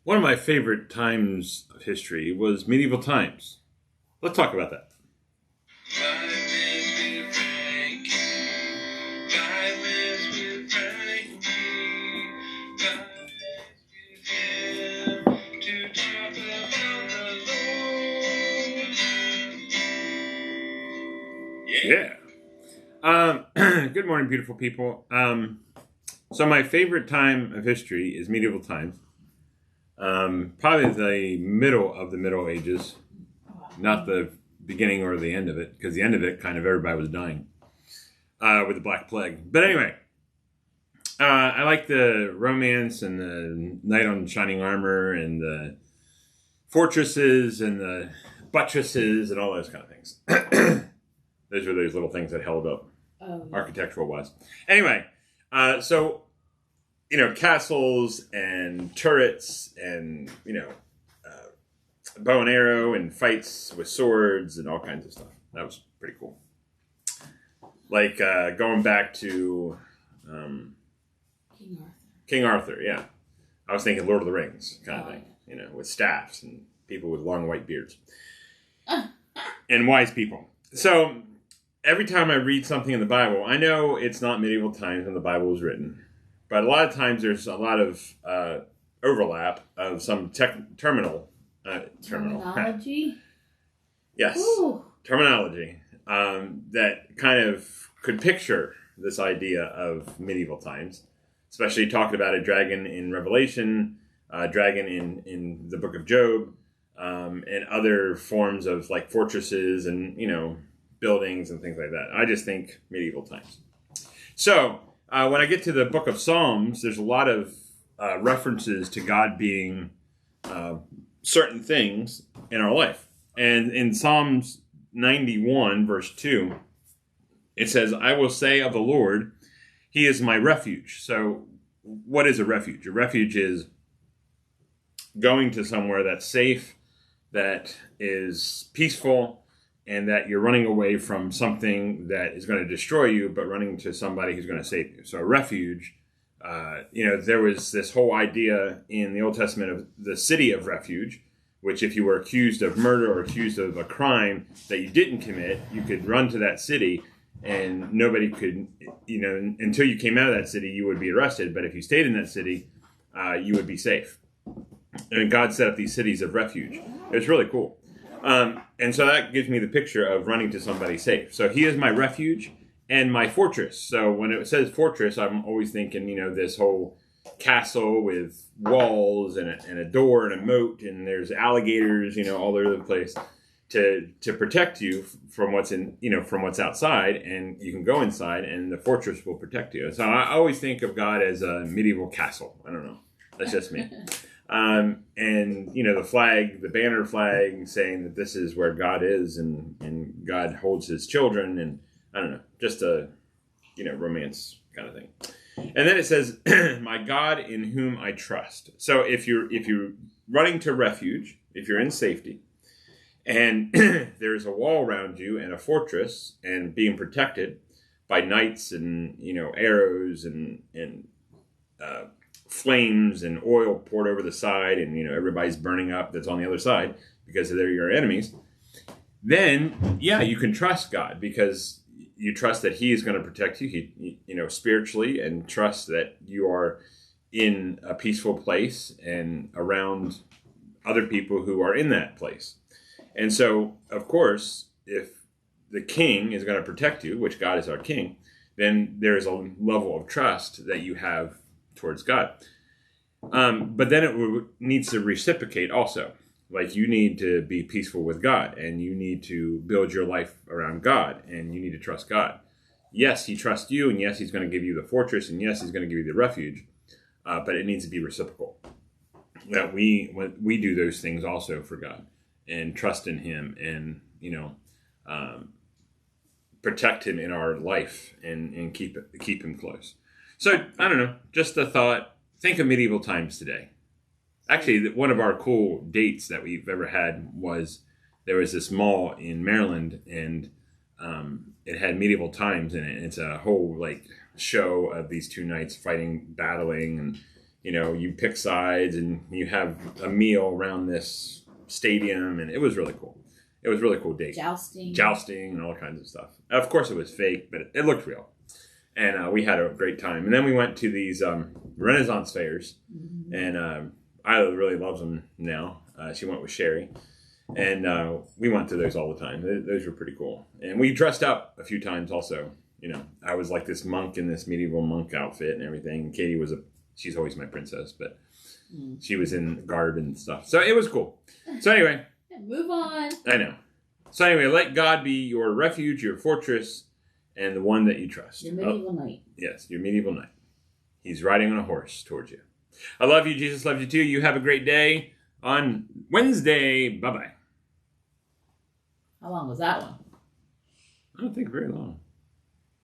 One of my favorite times of history was medieval times. Let's talk about that. 5 minutes with Frankie. 5 minutes with Frankie. 5 minutes with him to talk about the Lord. Yeah. Good morning, beautiful people. So my favorite time of history is medieval times. Probably the middle of the Middle Ages, not the beginning or the end of it, because the end of it, kind of everybody was dying with the Black Plague. But anyway, I like the romance and the knight on shining armor and the fortresses and the buttresses and all those kind of things. Those were those little things that held up architectural wise. Anyway, so castles and turrets and, bow and arrow and fights with swords and all kinds of stuff. That was pretty cool. Like going back to King Arthur, yeah. I was thinking Lord of the Rings kind of thing, with staffs and people with long white beards. And wise people. So every time I read something in the Bible, I know it's not medieval times when the Bible was written. But a lot of times there's a lot of overlap of some terminology? Yes. Ooh. Terminology that kind of could picture this idea of medieval times, especially talking about a dragon in Revelation, dragon in the book of Job, and other forms of like fortresses and, buildings and things like that. I just think medieval times. So when I get to the book of Psalms, there's a lot of references to God being certain things in our life. And in Psalms 91, verse 2, it says, I will say of the Lord, he is my refuge. So what is a refuge? A refuge is going to somewhere that's safe, that is peaceful, and that you're running away from something that is going to destroy you, but running to somebody who's going to save you. So a refuge, there was this whole idea in the Old Testament of the city of refuge, which if you were accused of murder or accused of a crime that you didn't commit, you could run to that city and nobody could, until you came out of that city, you would be arrested. But if you stayed in that city, you would be safe. And God set up these cities of refuge. It's really cool. And so that gives me the picture of running to somebody safe. So he is my refuge and my fortress. So when it says fortress, I'm always thinking, this whole castle with walls and a door and a moat, and there's alligators, all over the place to protect you from what's from what's outside, and you can go inside and the fortress will protect you. So I always think of God as a medieval castle. I don't know. That's just me. And the flag, the banner flag, saying that this is where God is and God holds his children, and I don't know, just a romance kind of thing. And then it says, my God in whom I trust. So if you're running to refuge, if you're in safety, and there's a wall around you and a fortress and being protected by knights and arrows and flames and oil poured over the side, and everybody's burning up that's on the other side because they're your enemies, then you can trust God because you trust that he is going to protect you, spiritually, and trust that you are in a peaceful place and around other people who are in that place. And so, of course, if the king is going to protect you, which God is our king, then there is a level of trust that you have towards God. But then it needs to reciprocate also. Like you need to be peaceful with God, and you need to build your life around God, and you need to trust God. Yes, he trusts you, and yes, he's going to give you the fortress, and yes, he's going to give you the refuge, but it needs to be reciprocal. That we do those things also for God, and trust in him, and protect him in our life, and keep him close. So I don't know, just a thought. Think of medieval times today. Actually, one of our cool dates that we've ever had was there was this mall in Maryland, and it had medieval times in it. It's a whole show of these two knights fighting, battling, and you pick sides and you have a meal around this stadium, and it was really cool. It was a really cool date. Jousting and all kinds of stuff. Of course it was fake, but it looked real. And we had a great time. And then we went to these Renaissance fairs, and Isla really loves them now. She went with Sherry, and we went to those all the time. Those were pretty cool. And we dressed up a few times also. I was like this monk in this medieval monk outfit and everything. And Katie she's always my princess, but she was in garb and stuff. So it was cool. So anyway. Move on. I know. So anyway, let God be your refuge, your fortress, and the one that you trust. Your medieval knight. Yes, your medieval knight. He's riding on a horse towards you. I love you. Jesus loves you too. You have a great day on Wednesday. Bye-bye. How long was that one? I don't think very long.